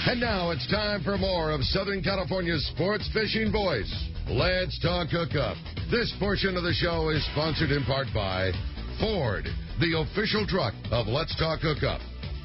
And now it's time for more of Southern California's sports fishing voice. Let's Talk Hookup. This portion of the show is sponsored in part by Ford, the official truck of Let's Talk Hookup.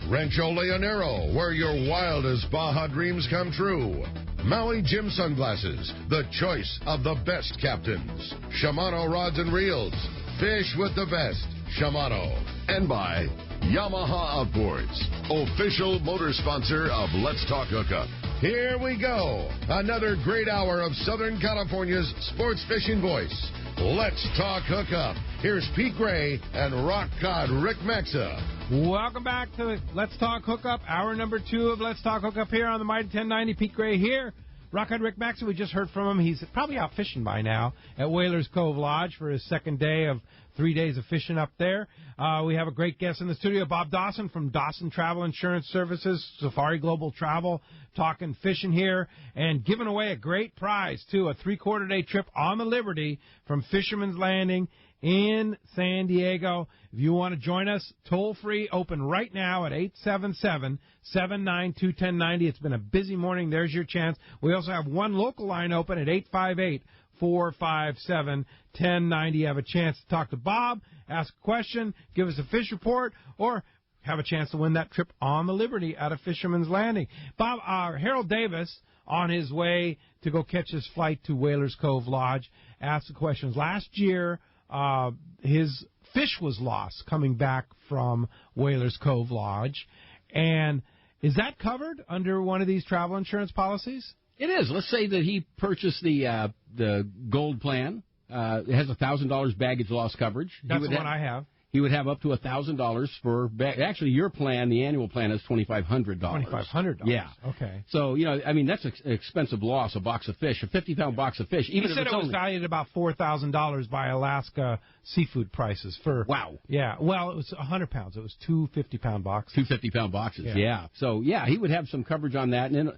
Rancho Leonero, where your wildest Baja dreams come true. Maui Jim Sunglasses, the choice of the best captains. Shimano Rods and Reels, fish with the best. Shimano. And by Yamaha Outboards, official motor sponsor of Let's Talk Hookup. Here we go. Another great hour of Southern California's sports fishing voice. Let's Talk Hookup. Here's Pete Gray and rock cod Rick Maxa. Welcome back to Let's Talk Hookup, hour number 2 of Let's Talk Hookup here on the Mighty 1090. Pete Gray here. Rock cod Rick Maxa, we just heard from him. He's probably out fishing by now at Whalers Cove Lodge for his second day of 3 days of fishing up there. We have a great guest in the studio, Bob Dawson from Dawson Travel Insurance Services, Safari Global Travel, talking fishing here and giving away a great prize, too, a 3-quarter-day trip on the Liberty from Fisherman's Landing in San Diego. If you want to join us, toll-free, open right now at 877-792-1090. It's been a busy morning. There's your chance. We also have one local line open at 858-457-1090. You have a chance to talk to Bob, ask a question, give us a fish report, or have a chance to win that trip on the Liberty out of Fisherman's Landing. Bob, Harold Davis, on his way to go catch his flight to Whalers Cove Lodge, asked the questions. Last year, his fish was lost coming back from Whalers Cove Lodge. And is that covered under one of these travel insurance policies? It is. Let's say that he purchased the gold plan. It has $1,000 baggage loss coverage. That's the one I have. He would have up to $1,000 for actually your plan. The annual plan is $2,500. $2,500. Yeah. Okay. So that's an expensive loss. A box of fish, a 50-pound box of fish. Even he said it was valued at about $4,000 by Alaska seafood prices for. Wow. Yeah. Well, it was 100 pounds. It was 2 50-pound boxes. 2 50-pound boxes. Yeah. So he would have some coverage on that. And then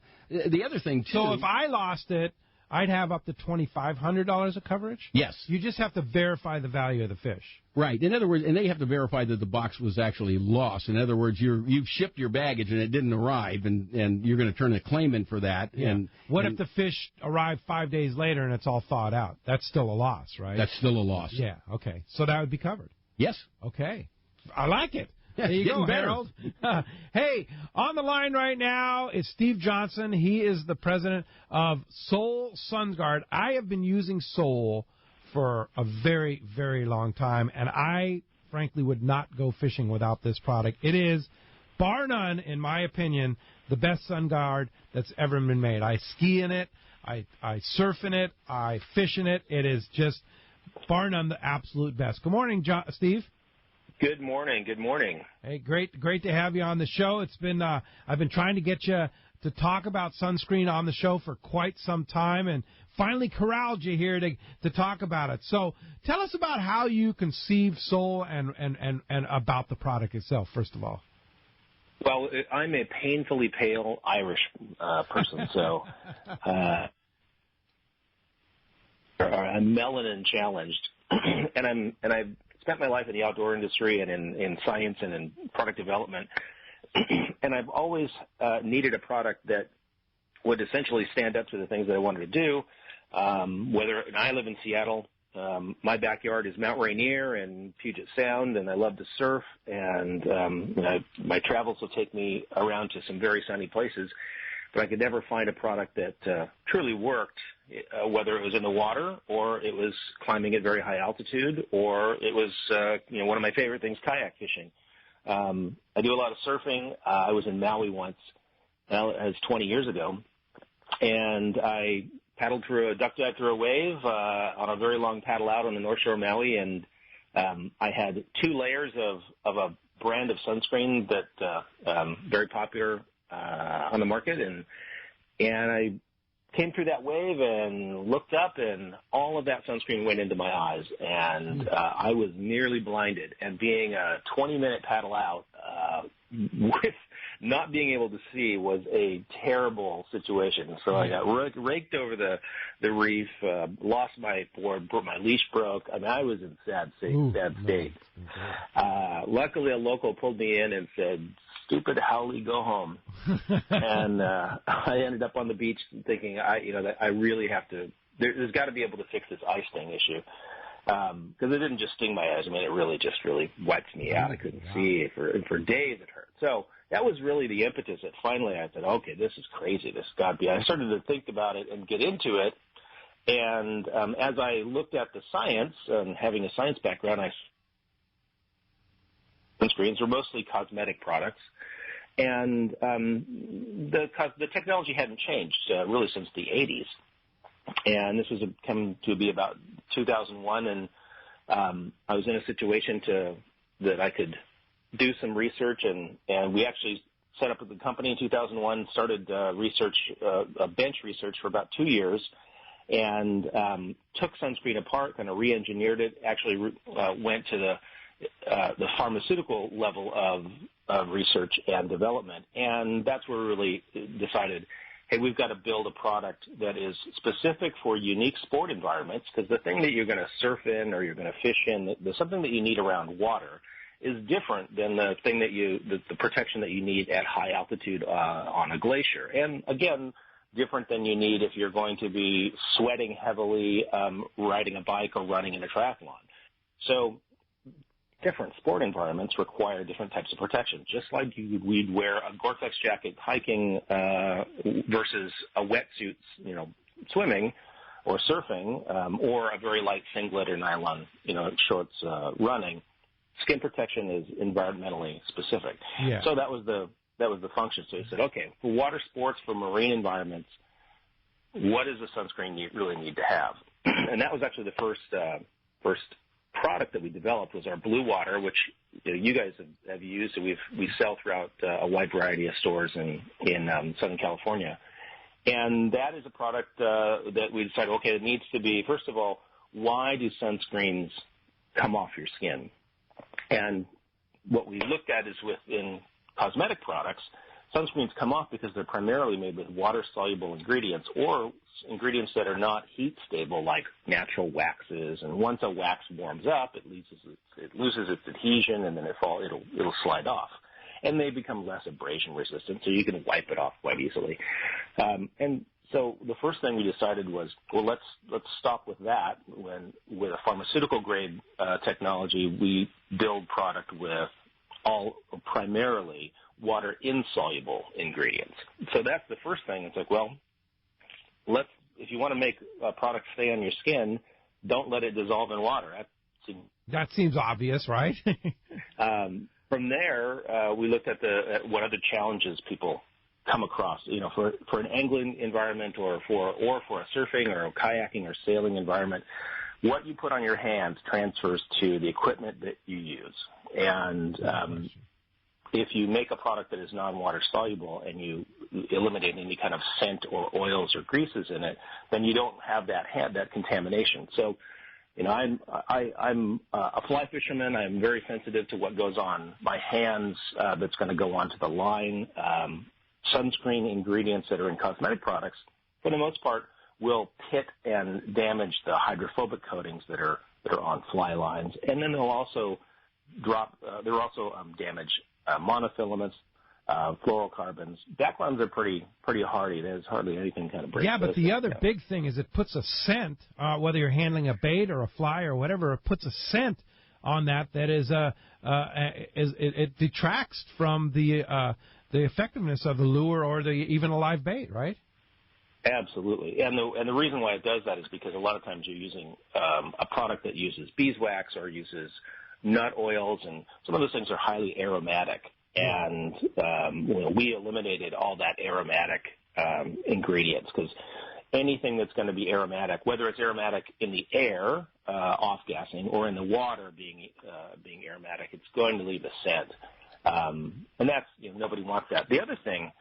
the other thing too. So if I lost it, I'd have up to $2,500 of coverage? Yes. You just have to verify the value of the fish. Right. In other words, and they have to verify that the box was actually lost. In other words, you've shipped your baggage and it didn't arrive, and you're going to turn a claim in for that. Yeah. What if the fish arrived 5 days later and it's all thawed out? That's still a loss, right? That's still a loss. Yeah, okay. So that would be covered? Yes. Okay. I like it. Yeah, there you go, better. Harold. Hey, on the line right now is Steve Johnson. He is the president of Soul SunGuard. I have been using Soul for a very, very long time, and I, frankly, would not go fishing without this product. It is, bar none, in my opinion, the best sun guard that's ever been made. I ski in it. I surf in it. I fish in it. It is just, bar none, the absolute best. Good morning, Steve. Good morning. Good morning. Hey, great to have you on the show. It's been I've been trying to get you to talk about sunscreen on the show for quite some time, and finally corralled you here to talk about it. So tell us about how you conceived Soul and about the product itself, first of all. Well, I'm a painfully pale Irish person, so I'm melanin challenged, and I've spent my life in the outdoor industry and in science and in product development, and I've always needed a product that would essentially stand up to the things that I wanted to do. And I live in Seattle. My backyard is Mount Rainier and Puget Sound, and I love to surf, and my travels will take me around to some very sunny places, but I could never find a product that truly worked, whether it was in the water or it was climbing at very high altitude, or it was one of my favorite things, kayak fishing. I do a lot of surfing. I was in Maui once, as 20 years ago, and I duck dived through a wave on a very long paddle out on the North Shore of Maui, and I had 2 layers of a brand of sunscreen that very popular on the market, and I came through that wave and looked up, and all of that sunscreen went into my eyes, and I was nearly blinded. And being a 20-minute paddle out with not being able to see was a terrible situation. So I got raked over the reef, lost my board, my leash broke. I mean, I was in sad state. Luckily, a local pulled me in and said, "Stupid Howley, go home." And I ended up on the beach thinking, that I really have to. There's got to be able to fix this eye sting issue. Because it didn't just sting my eyes. I mean, it really wiped me out. I couldn't see for days. It hurt. So that was really the impetus that finally I said, okay, this is crazy. This got to be. I started to think about it and get into it. And as I looked at the science, having a science background, sunscreens were mostly cosmetic products. And the technology hadn't changed really since the 80s. And this was come to be about 2001, and I was in a situation that I could do some research, and we actually set up the company in 2001, started bench research for about 2 years, and took sunscreen apart, kind of re-engineered it, actually went to the pharmaceutical level of research and development, and that's where we really decided, hey, we've got to build a product that is specific for unique sport environments, because the thing that you're going to surf in or you're going to fish in, something that you need around water is different than the thing that the protection that you need at high altitude on a glacier. And again, different than you need if you're going to be sweating heavily riding a bike or running in a triathlon. So different sport environments require different types of protection, just like we'd wear a Gore-Tex jacket hiking versus a wetsuit, swimming or surfing, or a very light singlet or nylon, shorts running. Skin protection is environmentally specific. Yeah. So that was the function. So he said, okay, for water sports, for marine environments, what is the sunscreen you really need to have? And that was actually the first product that we developed was our Blue Water, which you guys have used, and we sell throughout a wide variety of stores in Southern California. And that is a product that we decided, okay, it needs to be, first of all, why do sunscreens come off your skin? And what we looked at is within cosmetic products, sunscreens come off because they're primarily made with water-soluble ingredients or ingredients that are not heat-stable, like natural waxes. And once a wax warms up, it loses its adhesion, and then it'll slide off. And they become less abrasion-resistant, so you can wipe it off quite easily. And so the first thing we decided was, well, let's stop with that. With a pharmaceutical-grade technology, we build product with primarily water-insoluble ingredients. So that's the first thing. It's like, well, if you want to make a product stay on your skin, don't let it dissolve in water. That seems obvious, right? From there, we looked at what other challenges people come across, for an angling environment or for a surfing or a kayaking or sailing environment. What you put on your hands transfers to the equipment that you use. And if you make a product that is non-water soluble and you eliminate any kind of scent or oils or greases in it, then you don't have that contamination. So, I'm a fly fisherman. I'm very sensitive to what goes on my hands that's going to go onto the line. Sunscreen ingredients that are in cosmetic products, for the most part, will pit and damage the hydrophobic coatings that are on fly lines, and then they'll also damage monofilaments, fluorocarbons. Backgrounds are pretty hardy. There's hardly anything kind of breaks. Yeah, but the other big thing is it puts a scent, whether you're handling a bait or a fly or whatever, it puts a scent on that is it detracts from the effectiveness of the lure or even a live bait, right? Absolutely, and the reason why it does that is because a lot of times you're using a product that uses beeswax or uses nut oils, and some of those things are highly aromatic. And we eliminated all that aromatic ingredients, because anything that's going to be aromatic, whether it's aromatic in the air, off-gassing, or in the water being aromatic, it's going to leave a scent. And that's, nobody wants that. The other thing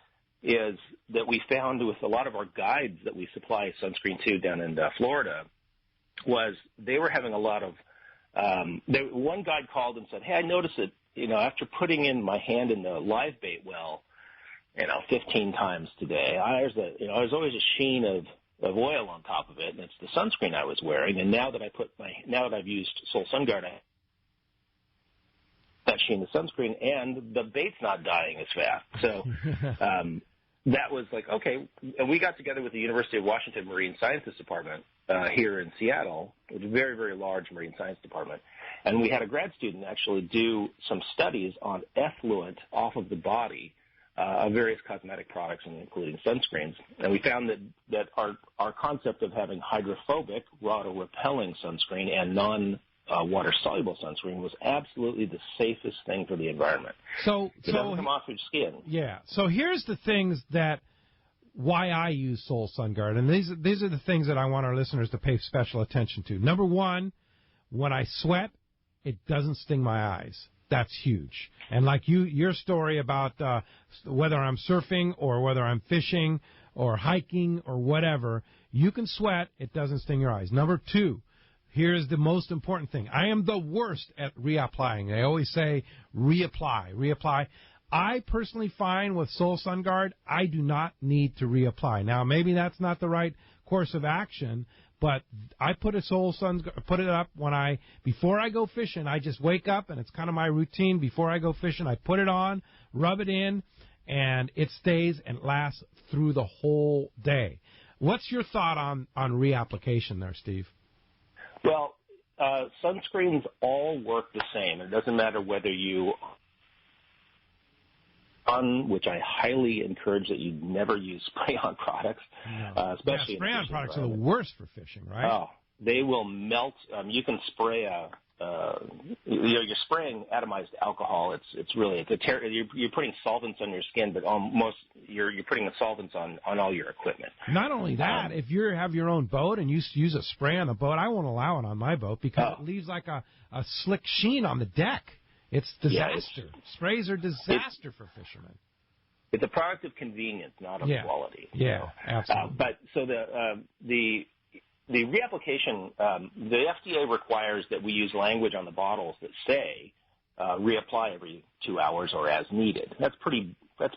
is that we found with a lot of our guides that we supply sunscreen to down in Florida was they were having a lot of one guide called and said, hey, I noticed that, after putting in my hand in the live bait well, 15 times today. There's always a sheen of oil on top of it, and it's the sunscreen I was wearing. And now that I've used Soul SunGuard, that sheen of sunscreen, and the bait's not dying as fast. So that was like, okay. And we got together with the University of Washington Marine Sciences Department here in Seattle. It's a very, very large marine science department. And we had a grad student actually do some studies on effluent off of the body of various cosmetic products, including sunscreens. And we found that our concept of having hydrophobic, water-repelling sunscreen and non-water-soluble sunscreen was absolutely the safest thing for the environment. So it doesn't come off your skin. Yeah. So here's the things why I use Soul SunGuard, and these are the things that I want our listeners to pay special attention to. Number one, when I sweat, it doesn't sting my eyes. That's huge. And like your story about whether I'm surfing or whether I'm fishing or hiking or whatever, you can sweat, it doesn't sting your eyes. Number two, here's the most important thing. I am the worst at reapplying. They always say reapply. I personally find with Soul SunGuard, I do not need to reapply. Now, maybe that's not the right course of action, but I put it up before I go fishing. I just wake up, and it's kind of my routine. Before I go fishing, I put it on, rub it in, and it stays and lasts through the whole day. What's your thought on reapplication there, Steve? Well, sunscreens all work the same. It doesn't matter whether you which I highly encourage that you never use spray-on products, especially spray-on products are the worst for fishing, right? Oh, they will melt. You can spray you're spraying atomized alcohol. You're putting solvents on your skin, but you're putting the solvents on all your equipment. Not only that, if you have your own boat and you use a spray on the boat, I won't allow it on my boat because it leaves like a slick sheen on the deck. It's disaster. Sprays are disaster for fishermen. It's a product of convenience, not of quality. Yeah, absolutely. But so the reapplication, the FDA requires that we use language on the bottles that say reapply every 2 hours or as needed. That's pretty sort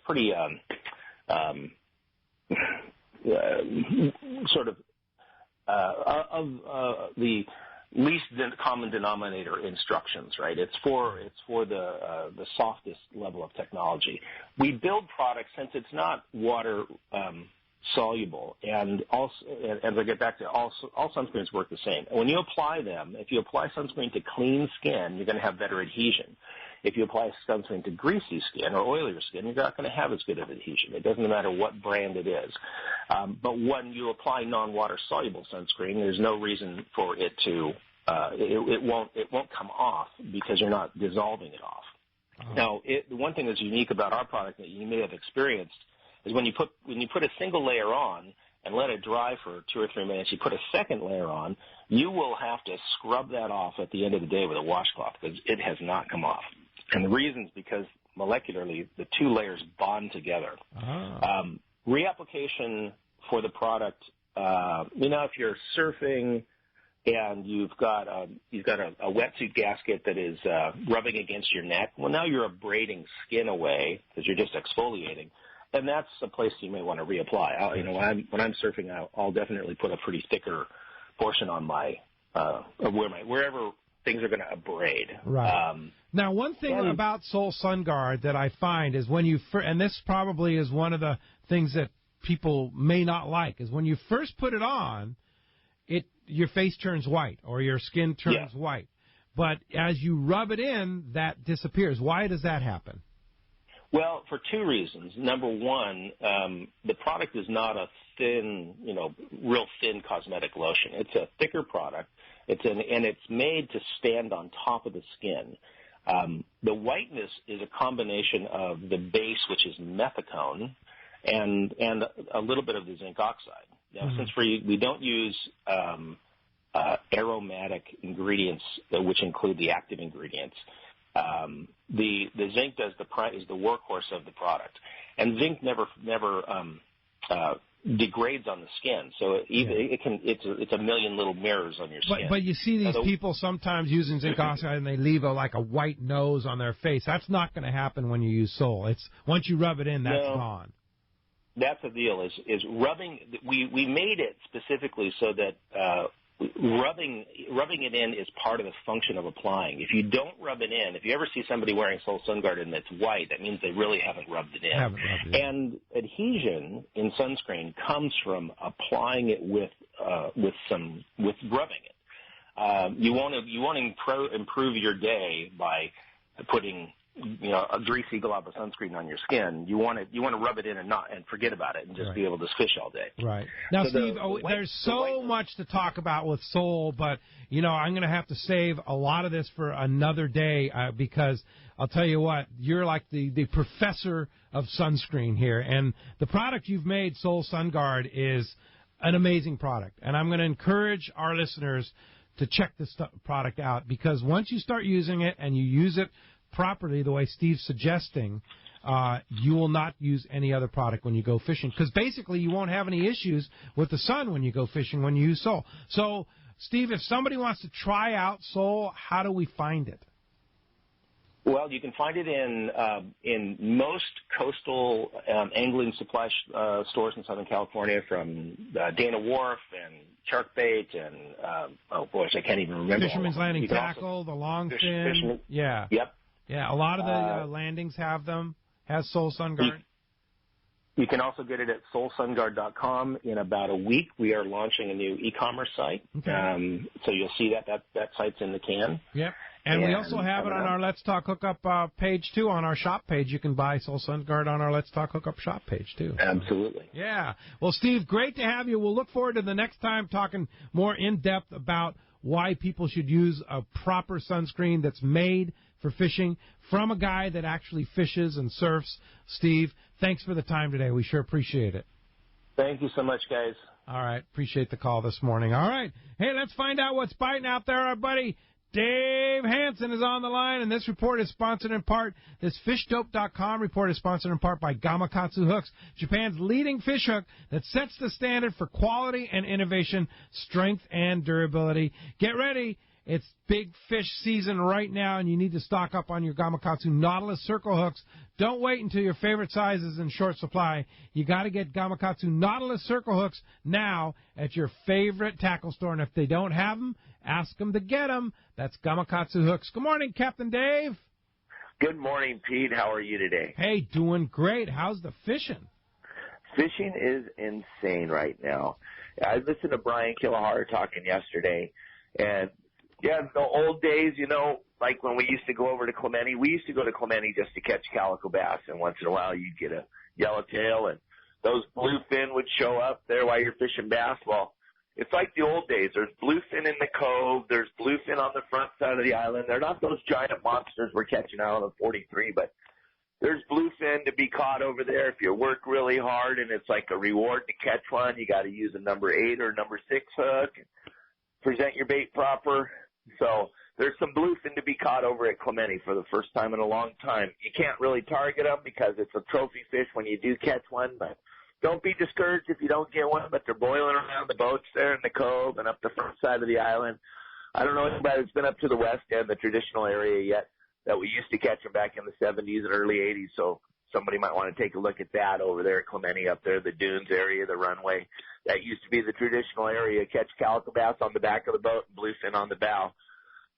of the least common denominator instructions, right? It's for the softest level of technology. We build products since it's not water soluble, and also, as I get back to all sunscreens work the same. When you apply them, if you apply sunscreen to clean skin, you're going to have better adhesion. If you apply sunscreen to greasy skin or oilier skin, you're not going to have as good of adhesion. It doesn't matter what brand it is. But when you apply non-water soluble sunscreen, there's no reason for it to it won't come off because you're not dissolving it off. Now, the one thing that's unique about our product that you may have experienced is when you put a single layer on and let it dry for 2 or 3 minutes, you put a second layer on, you will have to scrub that off at the end of the day with a washcloth because it has not come off. And the reason is because molecularly the 2 layers bond together. Reapplication for the product, if you're surfing and you've got a wetsuit gasket that is rubbing against your neck, well, now you're abrading skin away because you're just exfoliating. And that's a place you may want to reapply. When I'm surfing, I'll definitely put a pretty thicker portion on my wherever things are going to abrade. Right. Now, one thing about Soul SunGuard that I find is when and this probably is one of the things that people may not like, is when you first put it on, your face turns white or your skin turns white. But as you rub it in, that disappears. Why does that happen? Well, for 2 reasons. Number one, the product is not a thin, real thin cosmetic lotion. It's a thicker product. And it's made to stand on top of the skin. The whiteness is a combination of the base, which is methicone, and a little bit of the zinc oxide. Now, since we don't use aromatic ingredients, which include the active ingredients, the zinc is the workhorse of the product, and zinc never degrades on the skin. So it's a million little mirrors on your skin. But you see these people sometimes using zinc oxide and they leave a white nose on their face. That's not going to happen when you use Sol. It's once you rub it in, that's gone. That's the deal. Is rubbing. We made it specifically so that rubbing it in is part of the function of applying. If you don't rub it in, if you ever see somebody wearing Sol Sun Guard and it's white, that means they really haven't rubbed it in. And adhesion in sunscreen comes from applying it with rubbing it. You want to improve your day by putting a greasy glob of sunscreen on your skin. You want to rub it in and forget about it and just be able to fish all day. Right. Now, so Steve, there's so much to talk about with Sol, but I'm going to have to save a lot of this for another day because I'll tell you what, you're like the professor of sunscreen here, and the product you've made, Sol Sun Guard, is an amazing product, and I'm going to encourage our listeners to check this product out because once you start using it and you use it properly the way Steve's suggesting, you will not use any other product when you go fishing because basically you won't have any issues with the sun when you go fishing when you use Sol. So, Steve, if somebody wants to try out Sol, how do we find it? Well, you can find it in most coastal angling supply stores in Southern California, from Dana Wharf and Sharkbait and I can't even remember. Fisherman's Landing Tackle, the Longfin. Yeah. Yep. Yeah, a lot of the landings have them, has Sol Sun Guard. You can also get it at solsunguard.com. In about a week, we are launching a new e-commerce site. Okay. So you'll see that site's in the can. Yep. And we also have it on our Let's Talk Hookup page, too, on our shop page. You can buy Sol Sun Guard on our Let's Talk Hookup shop page, too. Absolutely. Yeah. Well, Steve, great to have you. We'll look forward to the next time talking more in-depth about why people should use a proper sunscreen that's made for fishing from a guy that actually fishes and surfs. Steve, thanks for the time today. We sure appreciate it. Thank you so much, guys. All right. Appreciate the call this morning. All right. Hey, let's find out what's biting out there. Our buddy Dave Hansen is on the line, and this report is sponsored in part. This FishDope.com report is sponsored in part by Gamakatsu Hooks, Japan's leading fish hook that sets the standard for quality and innovation, strength and durability. Get ready. It's big fish season right now, and you need to stock up on your Gamakatsu Nautilus Circle hooks. Don't wait until your favorite size is in short supply. You got to get Gamakatsu Nautilus Circle hooks now at your favorite tackle store, and if they don't have them, ask them to get them. That's Gamakatsu Hooks. Good morning, Captain Dave. Good morning, Pete. How are you today? Hey, doing great. How's the fishing? Fishing is insane right now. I listened to Brian Kilahara talking yesterday, and yeah, the old days, like when we used to go over to Clemente, we used to go to Clemente just to catch calico bass, and once in a while you'd get a yellowtail, and those bluefin would show up there while you're fishing bass. Well, it's like the old days. There's bluefin in the cove. There's bluefin on the front side of the island. They're not those giant monsters we're catching out on the 43, but there's bluefin to be caught over there if you work really hard, and it's like a reward to catch one. You got to use a number 8 or number 6 hook, and present your bait proper. So there's some bluefin to be caught over at Clemente for the first time in a long time. You can't really target them because it's a trophy fish when you do catch one, but don't be discouraged if you don't get one, but they're boiling around the boats there in the cove and up the front side of the island. I don't know anybody that's been up to the west end, the traditional area yet, that we used to catch them back in the 70s and early 80s, so somebody might want to take a look at that over there at Clemente up there, the dunes area, the runway. That used to be the traditional area, catch calico bass on the back of the boat and bluefin on the bow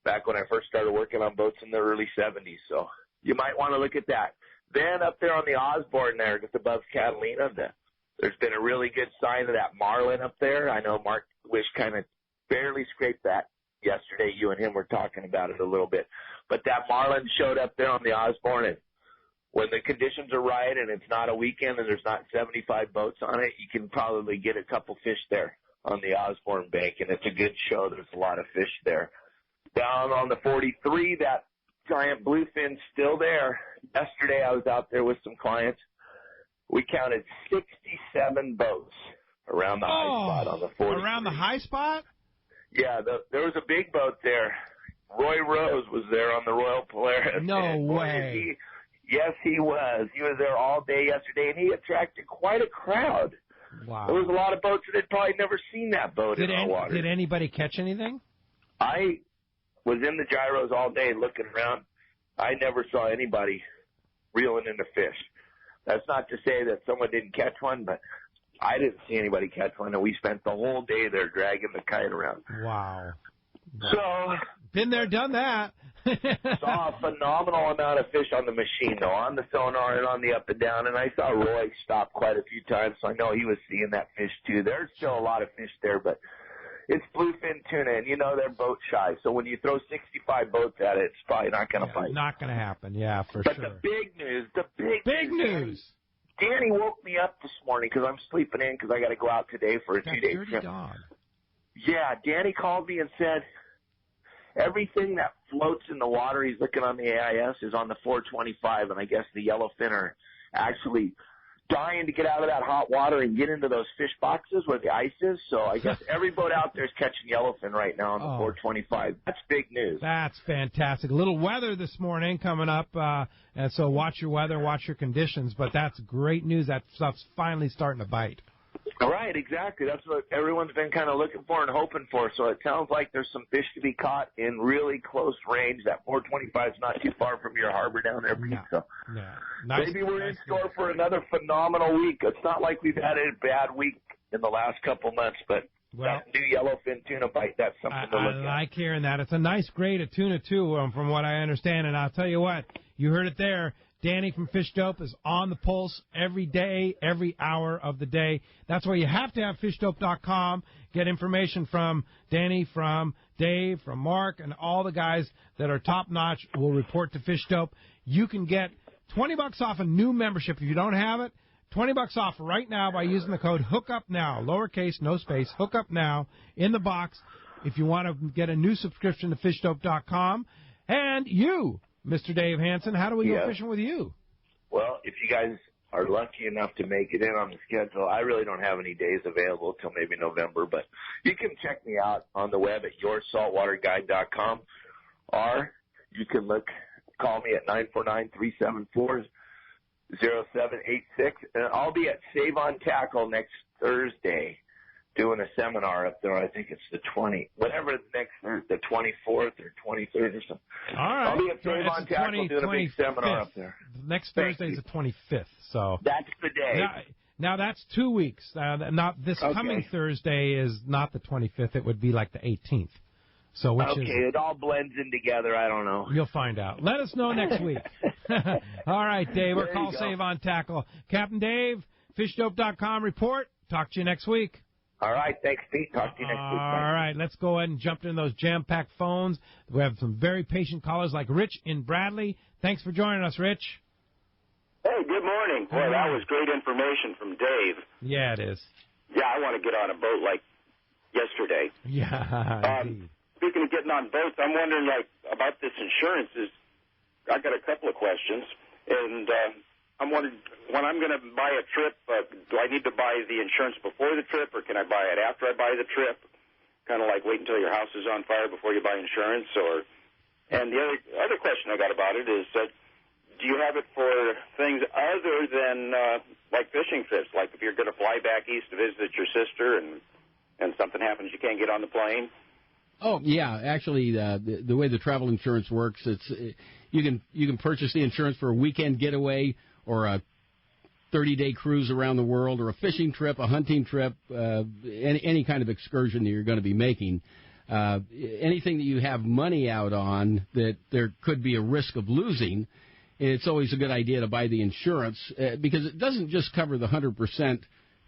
back when I first started working on boats in the early 70s. So you might want to look at that. Then up there on the Osborne there, just above Catalina, there's been a really good sign of that marlin up there. I know Mark Wish kind of barely scraped that yesterday. You and him were talking about it a little bit. But that marlin showed up there on the Osborne, and when the conditions are right and it's not a weekend and there's not 75 boats on it, you can probably get a couple fish there on the Osborne Bank, and it's a good show. There's a lot of fish there. Down on the 43, that giant bluefin's still there. Yesterday I was out there with some clients. We counted 67 boats around the high spot on the 43. Around the high spot? Yeah, there was a big boat there. Roy Rose was there on the Royal Polaris. No way. Yes, he was. He was there all day yesterday, and he attracted quite a crowd. Wow. There was a lot of boats that had probably never seen that boat in our water. Did anybody catch anything? I was in the gyros all day looking around. I never saw anybody reeling in the fish. That's not to say that someone didn't catch one, but I didn't see anybody catch one, and we spent the whole day there dragging the kite around. Wow. So, been there, done that. Saw a phenomenal amount of fish on the machine, though, on the sonar and on the up and down, and I saw Roy stop quite a few times, so I know he was seeing that fish, too. There's still a lot of fish there, but it's bluefin tuna, and you know they're boat shy, so when you throw 65 boats at it, it's probably not going to bite. Not going to happen, yeah, for but sure. But the big news. Danny woke me up this morning because I'm sleeping in because I got to go out today for a 2-day trip. Dog. Yeah, Danny called me and said everything that floats in the water, he's looking on the AIS, is on the 425, and I guess the yellowfin are actually dying to get out of that hot water and get into those fish boxes where the ice is. So I guess every boat out there is catching yellowfin right now on the 425. That's big news. That's fantastic. A little weather this morning coming up, and so watch your weather, watch your conditions. But that's great news. That stuff's finally starting to bite. Right, exactly. That's what everyone's been kind of looking for and hoping for. So it sounds like there's some fish to be caught in really close range. That 425 is not too far from your harbor down there, Pete. So Nice, maybe we're in store for another phenomenal week. It's not like we've had a bad week in the last couple months, but that new yellowfin tuna bite, that's something to look at. I like hearing that. It's a nice grade of tuna, too, from what I understand. And I'll tell you what, you heard it there. Danny from Fish Dope is on the pulse every day, every hour of the day. That's why you have to have fishdope.com. Get information from Danny, from Dave, from Mark, and all the guys that are top-notch will report to Fish Dope. You can get $20 off a new membership if you don't have it. $20 off right now by using the code HOOKUPNOW, lowercase, no space, HOOKUPNOW, in the box if you want to get a new subscription to fishdope.com. And you, Mr. Dave Hansen, how do we go fishing with you? Well, if you guys are lucky enough to make it in on the schedule, I really don't have any days available till maybe November, but you can check me out on the web at yoursaltwaterguide.com, or you can call me at 949-374-0786, and I'll be at Save on Tackle next Thursday doing a seminar up there. I think it's the 24th or 23rd or something. All right. I'll be at Save on Tackle doing a big seminar up there. Next Thursday is the 25th. So that's the day. Now that's 2 weeks. Not this coming Thursday is not the 25th. It would be like the 18th. So which is, it all blends in together. I don't know. You'll find out. Let us know next week. All right, Dave. Or call Save on Tackle. Captain Dave, fishdope.com report. Talk to you next week. All right. Thanks, Pete. Talk to you next week. All right. Let's go ahead and jump into those jam-packed phones. We have some very patient callers like Rich in Bradley. Thanks for joining us, Rich. Hey, good morning. Boy, that was great information from Dave. Yeah, it is. Yeah, I want to get on a boat like yesterday. Yeah, speaking of getting on boats, I'm wondering, about this insurance. I got a couple of questions, and I'm wondering, when I'm going to buy a trip, do I need to buy the insurance before the trip, or can I buy it after I buy the trip? Kind of like wait until your house is on fire before you buy insurance, And the other question I got about it is, do you have it for things other than like fishing trips? Like if you're going to fly back east to visit your sister and something happens, you can't get on the plane? Oh yeah, actually, the way the travel insurance works, you can purchase the insurance for a weekend getaway or a 30-day cruise around the world or a fishing trip, a hunting trip, any kind of excursion that you're going to be making. Anything that you have money out on that there could be a risk of losing, it's always a good idea to buy the insurance because it doesn't just cover the 100%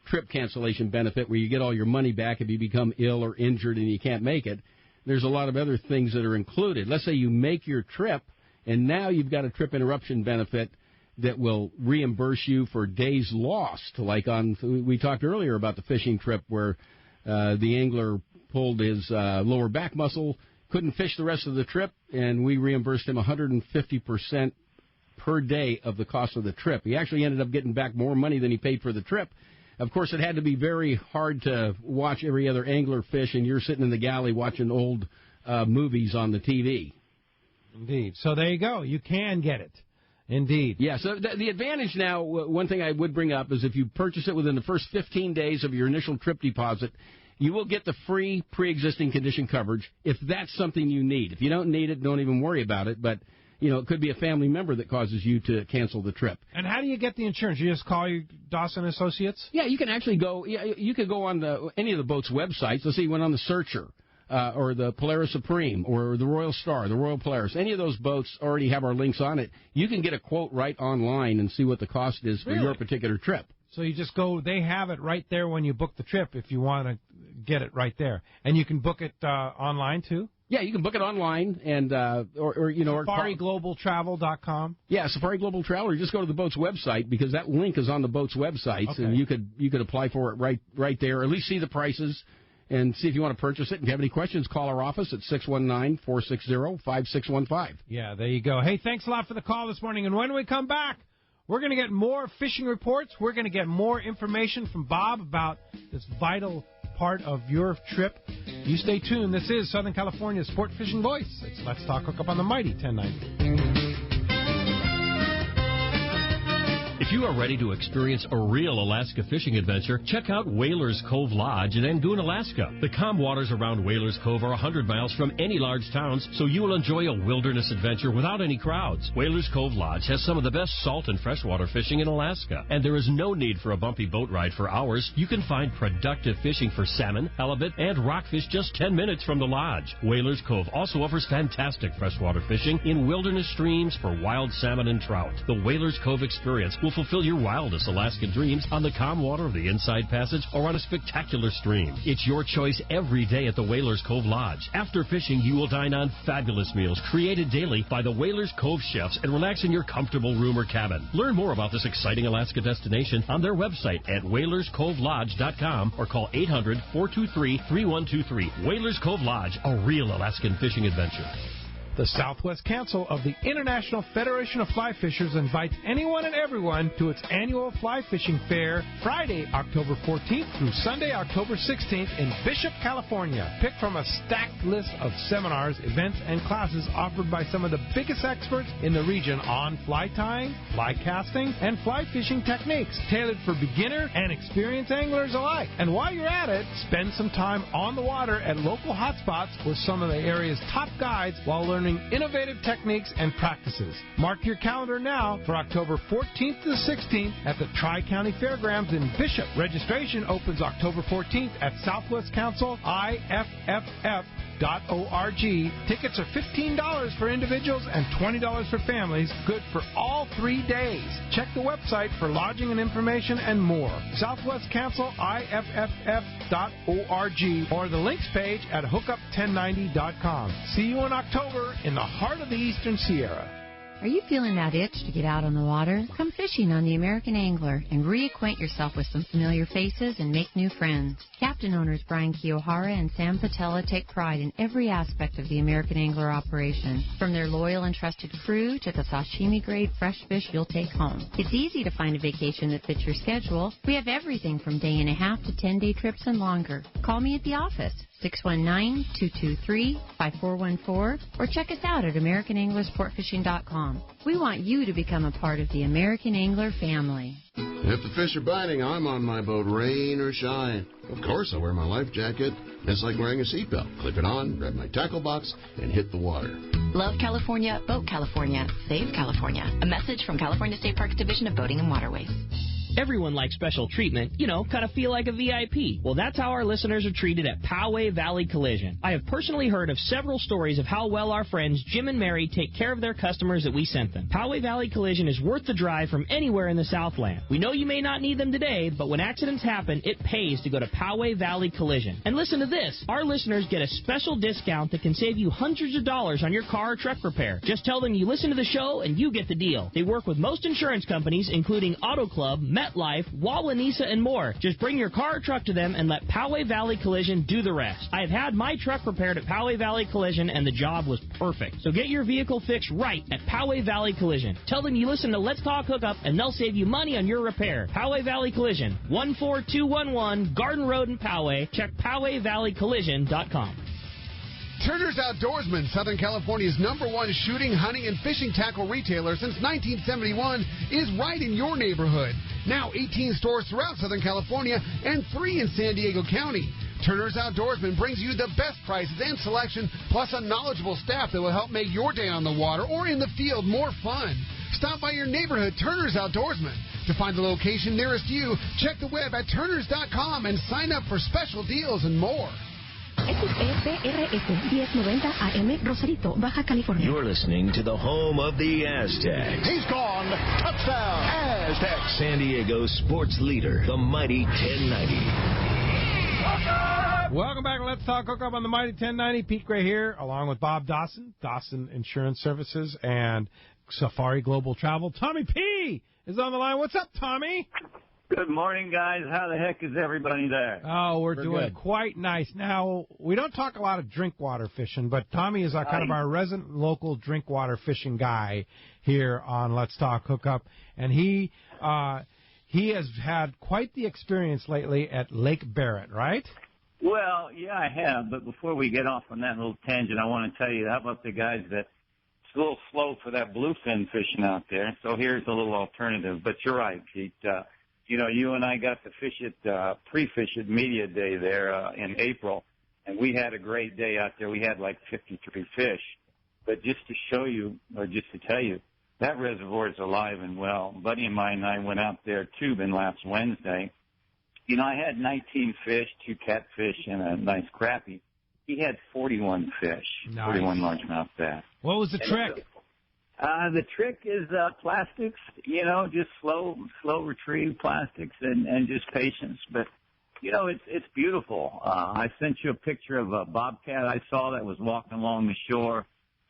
trip cancellation benefit where you get all your money back if you become ill or injured and you can't make it. There's a lot of other things that are included. Let's say you make your trip, and now you've got a trip interruption benefit that will reimburse you for days lost. Like we talked earlier about the fishing trip where the angler pulled his lower back muscle, couldn't fish the rest of the trip, and we reimbursed him 150% per day of the cost of the trip. He actually ended up getting back more money than he paid for the trip. Of course, it had to be very hard to watch every other angler fish, and you're sitting in the galley watching old movies on the TV. Indeed. So there you go. You can get it. Indeed. Yeah, so the advantage now, one thing I would bring up is if you purchase it within the first 15 days of your initial trip deposit, you will get the free pre-existing condition coverage if that's something you need. If you don't need it, don't even worry about it. But, it could be a family member that causes you to cancel the trip. And how do you get the insurance? You just call your Dawson Associates? Yeah, you can actually go. You could go on any of the boat's websites. Let's say you went on the Searcher. Or the Polaris Supreme, or the Royal Star, the Royal Polaris. Any of those boats already have our links on it. You can get a quote right online and see what the cost is for your particular trip. So you just go, they have it right there when you book the trip if you want to get it right there. And you can book it online, too? Yeah, you can book it online, and SafariGlobalTravel.com. Yeah, Safari Global Travel, or just go to the boat's website, because that link is on the boat's websites, and you could apply for it right there, or at least see the prices. And see if you want to purchase it. If you have any questions, call our office at 619-460-5615. Yeah, there you go. Hey, thanks a lot for the call this morning. And when we come back, we're going to get more fishing reports. We're going to get more information from Bob about this vital part of your trip. You stay tuned. This is Southern California's Sport Fishing Voice. It's Let's Talk Hookup on the Mighty 1090. If you are ready to experience a real Alaska fishing adventure, check out Whalers Cove Lodge in Angoon, Alaska. The calm waters around Whalers Cove are 100 miles from any large towns, so you will enjoy a wilderness adventure without any crowds. Whalers Cove Lodge has some of the best salt and freshwater fishing in Alaska, and there is no need for a bumpy boat ride for hours. You can find productive fishing for salmon, halibut, and rockfish just 10 minutes from the lodge. Whalers Cove also offers fantastic freshwater fishing in wilderness streams for wild salmon and trout. The Whalers Cove experience will fulfill your wildest Alaskan dreams on the calm water of the Inside Passage or on a spectacular stream. It's your choice every day at the Whalers Cove Lodge. After fishing, you will dine on fabulous meals created daily by the Whalers Cove chefs and relax in your comfortable room or cabin. Learn more about this exciting Alaska destination on their website at whalerscovelodge.com or call 800-423-3123. Whalers Cove Lodge, a real Alaskan fishing adventure. The Southwest Council of the International Federation of Fly Fishers invites anyone and everyone to its annual fly fishing fair Friday, October 14th through Sunday, October 16th in Bishop, California. Pick from a stacked list of seminars, events, and classes offered by some of the biggest experts in the region on fly tying, fly casting, and fly fishing techniques, tailored for beginner and experienced anglers alike. And while you're at it, spend some time on the water at local hotspots with some of the area's top guides while learning innovative techniques and practices. Mark your calendar now for October 14th to the 16th at the Tri-County Fairgrounds in Bishop. Registration opens October 14th at Southwest Council IFFF.org. Tickets are $15 for individuals and $20 for families. Good for all 3 days. Check the website for lodging and information and more. Southwest Council IFFF.org or the links page at hookup1090.com. See you in October in the heart of the Eastern Sierra. Are you feeling that itch to get out on the water? Come fishing on the American Angler and reacquaint yourself with some familiar faces and make new friends. Captain owners Brian Kiyohara and Sam Patella take pride in every aspect of the American Angler operation, from their loyal and trusted crew to the sashimi-grade fresh fish you'll take home. It's easy to find a vacation that fits your schedule. We have everything from day-and-a-half to 10-day trips and longer. Call me at the office, 619-223-5414, or check us out at AmericanAnglerSportFishing.com. We want you to become a part of the American Angler family. If the fish are biting, I'm on my boat, rain or shine. Of course, I wear my life jacket. It's like wearing a seatbelt. Clip it on, grab my tackle box, and hit the water. Love California, boat California, save California. A message from California State Parks Division of Boating and Waterways. Everyone likes special treatment, kind of feel like a VIP. Well, that's how our listeners are treated at Poway Valley Collision. I have personally heard of several stories of how well our friends Jim and Mary take care of their customers that we sent them. Poway Valley Collision is worth the drive from anywhere in the Southland. We know you may not need them today, but when accidents happen, it pays to go to Poway Valley Collision. And listen to this. Our listeners get a special discount that can save you hundreds of dollars on your car or truck repair. Just tell them you listen to the show and you get the deal. They work with most insurance companies, including Auto Club, MetLife, Wawanesa, and more. Just bring your car or truck to them and let Poway Valley Collision do the rest. I have had my truck repaired at Poway Valley Collision, and the job was perfect. So get your vehicle fixed right at Poway Valley Collision. Tell them you listen to Let's Talk Hookup, and they'll save you money on your repair. Poway Valley Collision, 14211 Garden Road in Poway. Check PowayValleyCollision.com. Turner's Outdoorsman, Southern California's #1 shooting, hunting, and fishing tackle retailer since 1971, is right in your neighborhood. Now 18 stores throughout Southern California and 3 in San Diego County. Turner's Outdoorsman brings you the best prices and selection, plus a knowledgeable staff that will help make your day on the water or in the field more fun. Stop by your neighborhood Turner's Outdoorsman. To find the location nearest you, check the web at turners.com and sign up for special deals and more. XEPRS 1090 AM, Rosarito, Baja California. You're listening to the home of the Aztecs. He's gone. Touchdown, Aztecs. San Diego sports leader, the mighty 1090. Welcome back. Let's Talk Hookup on the mighty 1090. Pete Gray here, along with Bob Dawson, Dawson Insurance Services, and Safari Global Travel. Tommy P. is on the line. What's up, Tommy? Good morning, guys. How the heck is everybody there? Oh, we're doing quite nice. Now, we don't talk a lot of drink water fishing, but Tommy is kind of our resident local drink water fishing guy here on Let's Talk Hookup, and he has had quite the experience lately at Lake Barrett, right? Well, yeah, I have, but before we get off on that little tangent, I want to tell you, how about the guys that it's a little slow for that bluefin fishing out there, so here's a little alternative. But you're right, Pete. You know, you and I got to fish at pre-fish at Media Day there in April, and we had a great day out there. We had like 53 fish. But just to show you, or just to tell you, that reservoir is alive and well. A buddy of mine and I went out there tubing last Wednesday. You know, I had 19 fish, 2 catfish, and a nice crappie. He had 41 fish, nice. 41 largemouth bass. What was the trick? The trick is plastics, you know, just slow retrieve plastics and just patience. But, you know, it's beautiful. I sent you a picture of a bobcat I saw that was walking along the shore.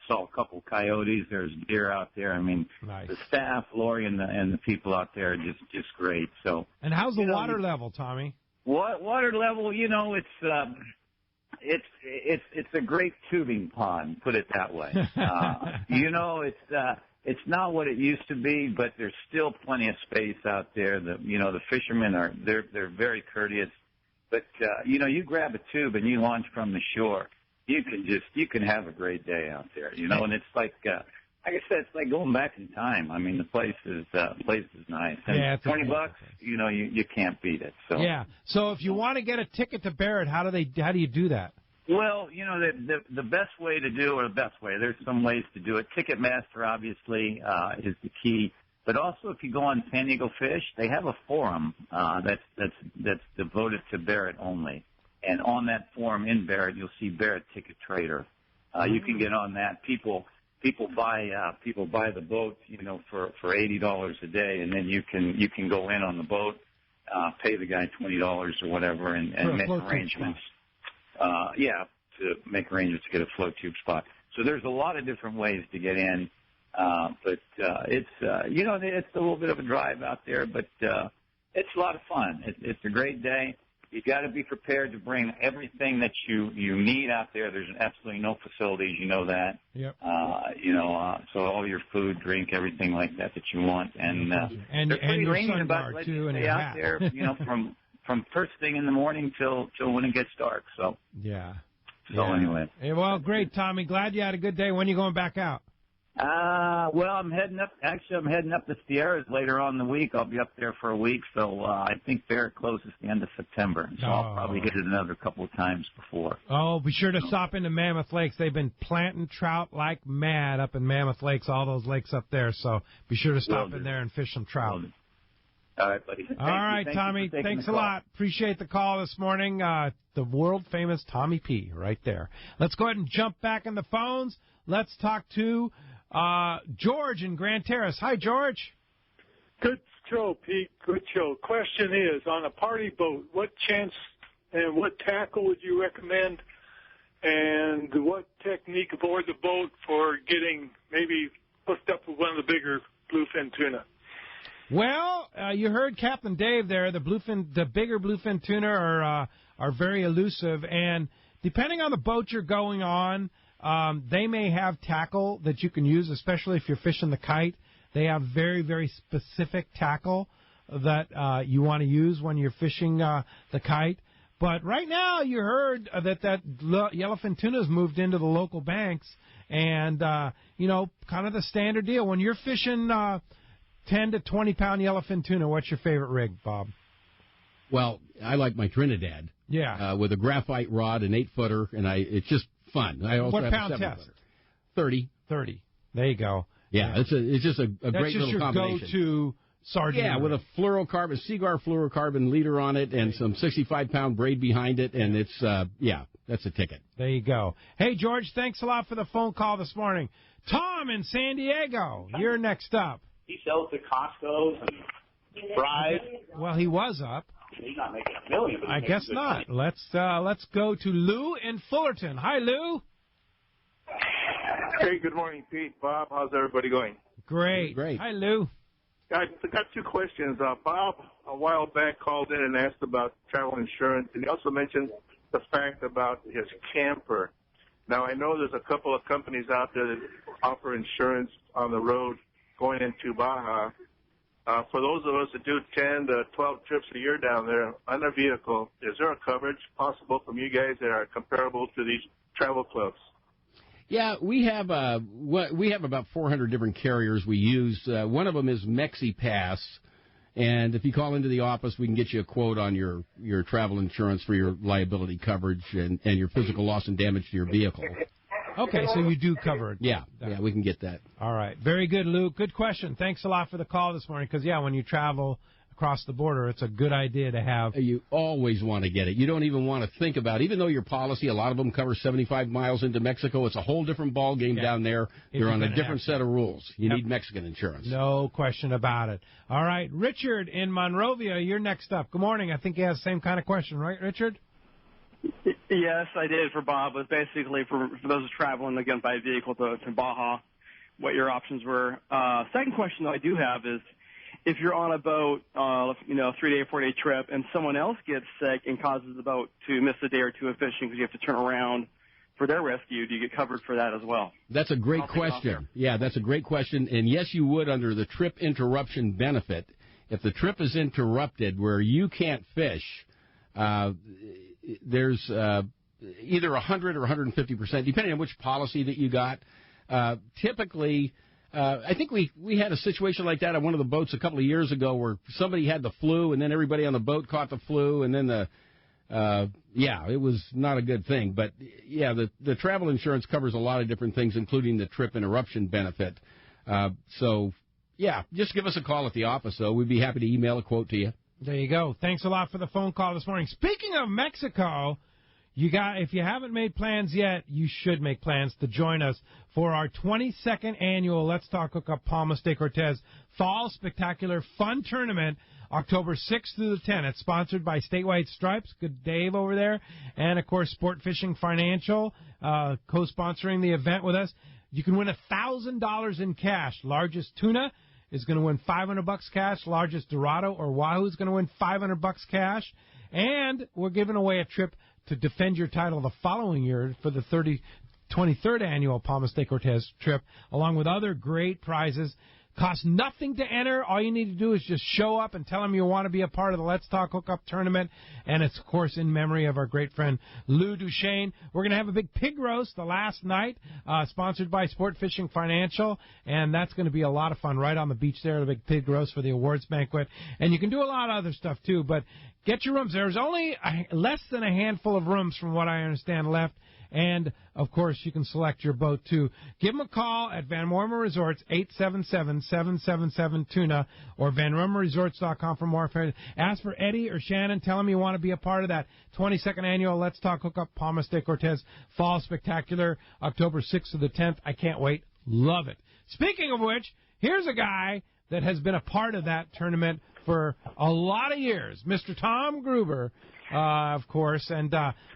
Saw a couple coyotes. There's deer out there. I mean, nice. The staff, Lori, and the people out there are just great. So. And how's the water level, Tommy? Water level, you know, it's a great tubing pond, put it that way. You know, it's not what it used to be, but there's still plenty of space out there. The fishermen they're very courteous. But you know, you grab a tube and you launch from the shore. You can have a great day out there. You know, and it's like I said, it's like going back in time. I mean, the place is nice. And yeah, $20, you know, you can't beat it. So yeah. So if you want to get a ticket to Barrett, how do you do that? Well, you know, the best way to do, or the best way, there's some ways to do it. Ticketmaster, obviously, is the key. But also, if you go on San Diego Fish, they have a forum that's devoted to Barrett only. And on that forum in Barrett, you'll see Barrett Ticket Trader. You can get on that. People buy the boat, you know, for $80 a day, and then you can go in on the boat, pay the guy $20 or whatever, and make arrangements. To make arrangements to get a float tube spot. So there's a lot of different ways to get in, but it's you know, it's a little bit of a drive out there, but it's a lot of fun. It's a great day. You got to be prepared to bring everything that you need out there. There's absolutely no facilities, you know that. Yep. You know, so all your food, drink, everything like that you want, and they're pretty lenient about letting you stay out there. You know, from first thing in the morning till when it gets dark. So yeah. So anyway. Hey, well, great, Tommy. Glad you had a good day. When are you going back out? Well, I'm heading up. Actually, I'm heading up to Sierras later on in the week. I'll be up there for a week, so I think Barrett closes the end of September. So I'll probably hit it another couple of times before. Oh, be sure to stop into Mammoth Lakes. They've been planting trout like mad up in Mammoth Lakes, all those lakes up there. So be sure to stop in there and fish some trout. All right, buddy. All right, Tommy. Thanks a lot. Appreciate the call this morning. The world-famous Tommy P. right there. Let's go ahead and jump back in the phones. Let's talk to George in Grand Terrace. Hi, George. Good show, Pete. Good show. Question is, on a party boat, what chance and what tackle would you recommend, and what technique aboard the boat for getting maybe hooked up with one of the bigger bluefin tuna? Well, you heard Captain Dave there. The bigger bluefin tuna are very elusive, and depending on the boat you're going on, they may have tackle that you can use, especially if you're fishing the kite. They have very, very specific tackle that you want to use when you're fishing the kite. But right now, you heard that yellowfin tuna's moved into the local banks, and kind of the standard deal. When you're fishing 10 to 20 pound yellowfin tuna, what's your favorite rig, Bob? Well, I like my Trinidad. Yeah. With a graphite rod, an 8-footer, and it's just fun. I also what have pound a 7-footer. test? 30. 30. There you go. Yeah, it's just a great little combination. That's just your go-to sardine. Yeah, with a fluorocarbon, Seaguar fluorocarbon leader on it and some 65-pound braid behind it, and it's, that's a ticket. There you go. Hey, George, thanks a lot for the phone call this morning. Tom in San Diego, you're next up. He sells to Costco's and Fry's. Well, he was up. He's not making $1 million. But I guess not. Money. Let's go to Lou in Fullerton. Hi, Lou. Hey, good morning, Pete, Bob. How's everybody going? Great. Hi, Lou. I got two questions. Bob, a while back, called in and asked about travel insurance, and he also mentioned the fact about his camper. Now, I know there's a couple of companies out there that offer insurance on the road going into Baja. For those of us that do 10 to 12 trips a year down there on a vehicle, is there a coverage possible from you guys that are comparable to these travel clubs? Yeah, we have about 400 different carriers we use. One of them is MexiPass, and if you call into the office, we can get you a quote on your travel insurance for your liability coverage and your physical loss and damage to your vehicle. Okay, so you do cover it. Yeah, we can get that. All right. Very good, Lou. Good question. Thanks a lot for the call this morning because, when you travel across the border, it's a good idea to have. You always want to get it. You don't even want to think about it. Even though your policy, a lot of them cover 75 miles into Mexico, it's a whole different ball game down there. They're on a different set of rules. You need Mexican insurance. No question about it. All right. Richard in Monrovia, you're next up. Good morning. I think he has the same kind of question, right, Richard? Yes, I did for Bob. But basically for those traveling, again, by vehicle to Baja, what your options were. Second question, though, I do have is, if you're on a boat, 3-day, 4-day trip, and someone else gets sick and causes the boat to miss a day or two of fishing because you have to turn around for their rescue, do you get covered for that as well? That's a great question. Yeah, that's a great question. And yes, you would under the trip interruption benefit. If the trip is interrupted where you can't fish, there's either 100 or 150%, depending on which policy that you got. Typically, I think we had a situation like that on one of the boats a couple of years ago where somebody had the flu and then everybody on the boat caught the flu and then it was not a good thing. But, the travel insurance covers a lot of different things, including the trip interruption benefit. Just give us a call at the office, though. We'd be happy to email a quote to you. There you go. Thanks a lot for the phone call this morning. Speaking of Mexico, if you haven't made plans yet, you should make plans to join us for our 22nd annual Let's Talk Hookup Palmas de Cortez Fall Spectacular Fun Tournament, October 6th through the 10th. It's sponsored by Statewide Stripes, good Dave over there, and, of course, Sport Fishing Financial, co-sponsoring the event with us. You can win $1,000 in cash. Largest tuna is going to win $500 cash. Largest Dorado or Wahoo is going to win $500 cash. And we're giving away a trip to defend your title the following year for the 23rd annual Palmas de Cortez trip, along with other great prizes. Costs nothing to enter. All you need to do is just show up and tell them you want to be a part of the Let's Talk Hookup tournament. And it's, of course, in memory of our great friend Lou Duchesne. We're going to have a big pig roast the last night, sponsored by Sport Fishing Financial. And that's going to be a lot of fun right on the beach there, the big pig roast for the awards banquet. And you can do a lot of other stuff, too. But get your rooms. There's only less than a handful of rooms, from what I understand, left. And, of course, you can select your boat, too. Give them a call at Van Wormer Resorts, 877-777-TUNA, or VanWormerResorts.com for more information. Ask for Eddie or Shannon. Tell them you want to be a part of that 22nd annual Let's Talk Hookup Palmas de Cortez Fall Spectacular, October 6th to the 10th. I can't wait. Love it. Speaking of which, here's a guy that has been a part of that tournament for a lot of years, Mr. Tom Gruber, of course. And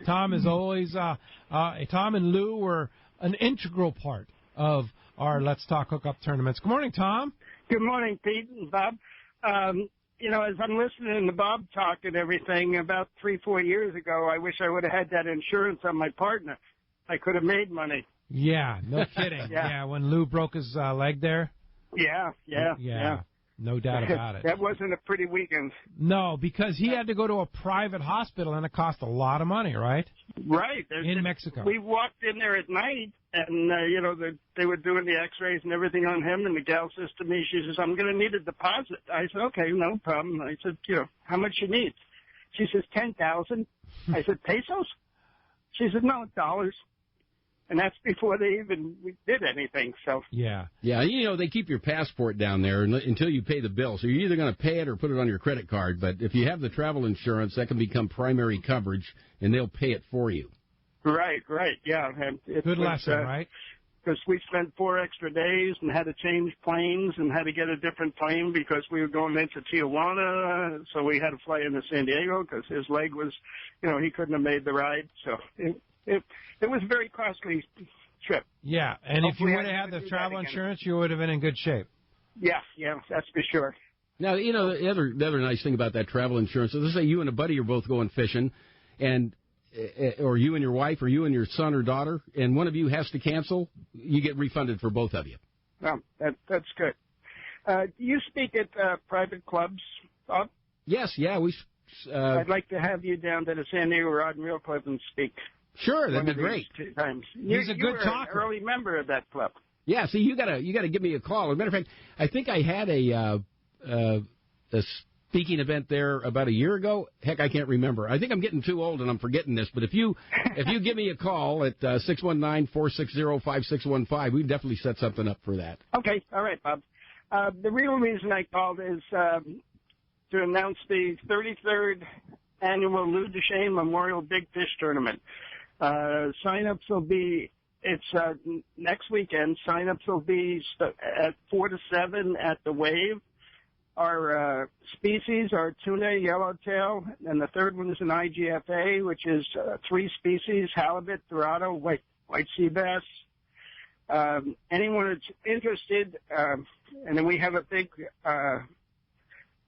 Tom is always, Tom and Lou were an integral part of our Let's Talk Hookup tournaments. Good morning, Tom. Good morning, Pete and Bob. As I'm listening to Bob talk and everything, about 3-4 years ago, I wish I would have had that insurance on my partner. I could have made money. Yeah, no kidding. Yeah, when Lou broke his leg there. Yeah. No doubt about it. That wasn't a pretty weekend. No, because he had to go to a private hospital, and it cost a lot of money, right? Right. In Mexico. We walked in there at night, and, they were doing the x-rays and everything on him, and the gal says to me, she says, I'm going to need a deposit. I said, okay, no problem. I said, how much you need? She says, 10,000. I said, pesos? She said, no, dollars. And that's before they even did anything. So yeah. They keep your passport down there until you pay the bill. So you're either going to pay it or put it on your credit card. But if you have the travel insurance, that can become primary coverage, and they'll pay it for you. Right, yeah. Good lesson, right? Because we spent 4 extra days and had to change planes and had to get a different plane because we were going into Tijuana. So we had to fly into San Diego because his leg was, he couldn't have made the ride. So it was a very costly trip. Yeah, and if you would have had the travel insurance, you would have been in good shape. Yeah, that's for sure. Now, the other nice thing about that travel insurance is, let's say you and a buddy are both going fishing, or you and your wife, or you and your son or daughter, and one of you has to cancel, you get refunded for both of you. Well, that's good. Do you speak at private clubs, Bob? Yes, yeah. I'd like to have you down to the San Diego Rod and Reel Club and speak. Sure, that'd be great. Times. He's a good talker. An early member of that club. Yeah, see, you gotta give me a call. As a matter of fact, I think I had a speaking event there about a year ago. Heck, I can't remember. I think I'm getting too old and I'm forgetting this. But if you give me a call at 619-460-5615, we can definitely set something up for that. Okay, all right, Bob. The real reason I called is to announce the 33rd annual Lou Duchesne Memorial Big Fish Tournament. Sign-ups will be, it's next weekend. Sign-ups will be at 4 to 7 at the Wave. Our species are tuna, yellowtail, and the third one is an IGFA, which is 3 species, halibut, dorado, white sea bass. Anyone that's interested, and then we have a big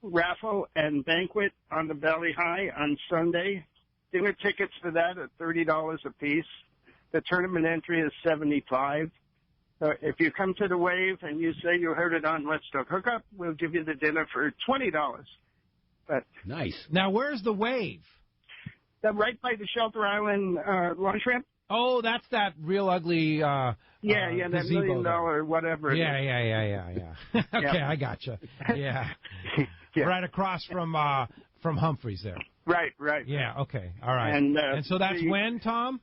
raffle and banquet on the Valley High on Sunday. Dinner tickets for that are $30 a piece. The tournament entry is $75. So if you come to the Wave and you say you heard it on Let's Talk Hookup, we'll give you the dinner for $20. But nice. Now, where's the Wave? Right by the Shelter Island launch ramp. Oh, that's that real ugly. That $1 million whatever. Yeah. Okay, I gotcha. Yeah. Right across from Humphreys there. Right. Yeah, okay. All right. And so that's when, Tom?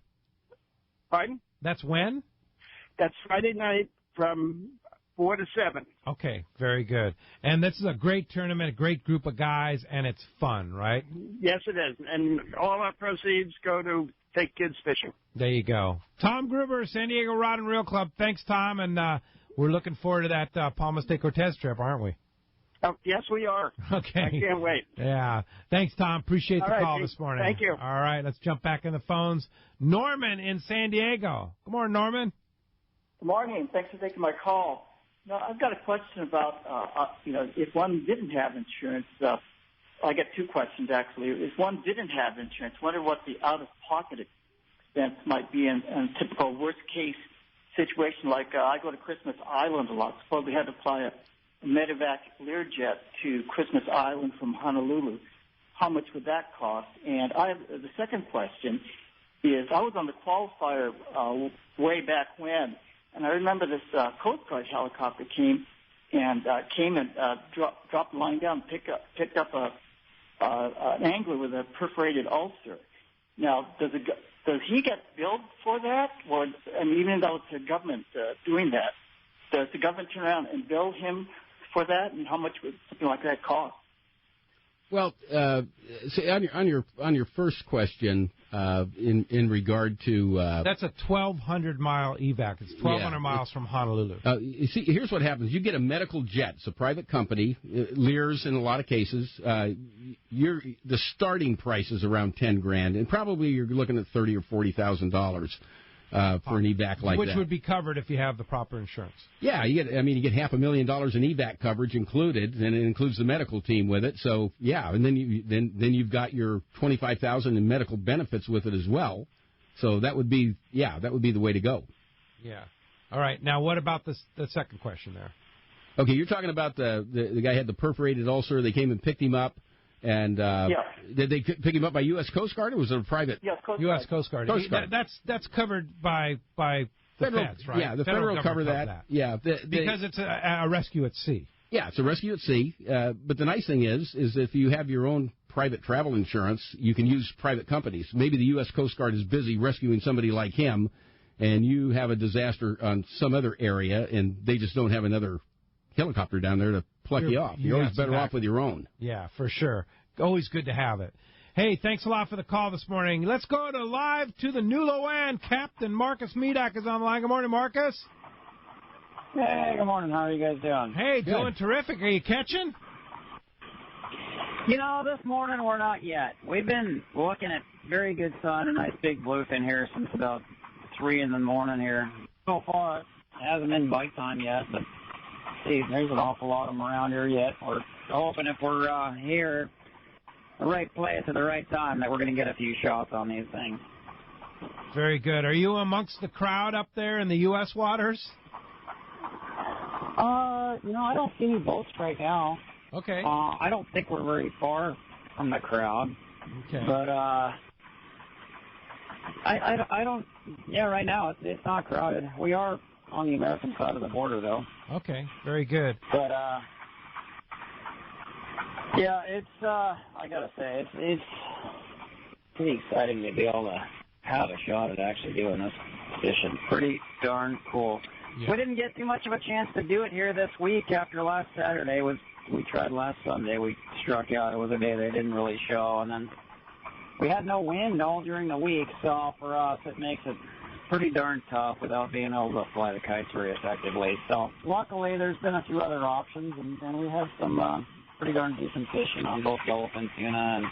Pardon? That's when? That's Friday night from 4 to 7. Okay, very good. And this is a great tournament, a great group of guys, and it's fun, right? Yes, it is. And all our proceeds go to take kids fishing. There you go. Tom Gruber, San Diego Rod and Reel Club. Thanks, Tom, and we're looking forward to that Palmas de Cortez trip, aren't we? Oh, yes, we are. Okay. I can't wait. Yeah. Thanks, Tom. Appreciate the call this morning. Thank you. All right, let's jump back in the phones. Norman in San Diego. Good morning, Norman. Good morning. Thanks for taking my call. Now, I've got a question about, if one didn't have insurance, I got 2 questions, actually. If one didn't have insurance, I wonder what the out-of-pocket expense might be in a typical worst-case situation. Like I go to Christmas Island a lot. Suppose we had to fly a medevac Learjet to Christmas Island from Honolulu. How much would that cost? And the second question is, I was on the qualifier way back when, and I remember this Coast Guard helicopter came and dropped the line down, picked up an angler with a perforated ulcer. Now, does he get billed for that? Or, even though it's the government doing that, does the government turn around and bill him for that? And how much would something like that cost? Well, on your first question, in regard to that's a 1,200-mile evac. It's 1,200 miles from Honolulu. You see, here's what happens: you get a medical jet. It's a private company, Lear's in a lot of cases. The starting price is around $10,000, and probably you're looking at $30,000 or $40,000. For an evac like that. Which would be covered if you have the proper insurance. Yeah, you get $500,000 in evac coverage included, and it includes the medical team with it. So, yeah, and then you've got your $25,000 in medical benefits with it as well. So that would be the way to go. Yeah. All right. Now, what about the second question there? Okay, you're talking about the guy had the perforated ulcer. They came and picked him up. And did they pick him up by U.S. Coast Guard, or was it a private? Yes, U.S. Coast Guard. That's covered by the feds, right? Yeah, the federal cover that. Yeah, because it's a rescue at sea. Yeah, it's a rescue at sea. But the nice thing is if you have your own private travel insurance, you can use private companies. Maybe the U.S. Coast Guard is busy rescuing somebody like him, and you have a disaster on some other area, and they just don't have another helicopter down there to pluck you off. You're always better off with your own. Yeah, for sure. Always good to have it. Hey, thanks a lot for the call this morning. Let's go live to the New Loan. Captain Marcus Medak is on the line. Good morning, Marcus. Hey, good morning. How are you guys doing? Hey, doing terrific. Are you catching? You know, this morning we're not yet. We've been looking at very good sun, a nice big bluefin here since about 3 in the morning here. So far, it hasn't been bite time yet, but see, there's an awful lot of them around here yet. We're hoping if we're here, the right place at the right time, that we're going to get a few shots on these things. Very good. Are you amongst the crowd up there in the U.S. waters? You know, I don't see any boats right now. Okay. I don't think we're very far from the crowd. Okay. But I don't. Yeah, right now it's not crowded. We are on the American side of the border, though. Okay. Very good. But yeah, it's I gotta say it's pretty exciting to be able to have a shot at actually doing this fishing. Pretty darn cool. Yeah. We didn't get too much of a chance to do it here this week after last Saturday. We tried last Sunday. We struck out. It was a day they didn't really show. And then we had no wind all during the week. So for us, it makes it pretty darn tough without being able to fly the kites very effectively. So luckily, there's been a few other options. And we have some pretty darn decent fishing on both yellowfin tuna and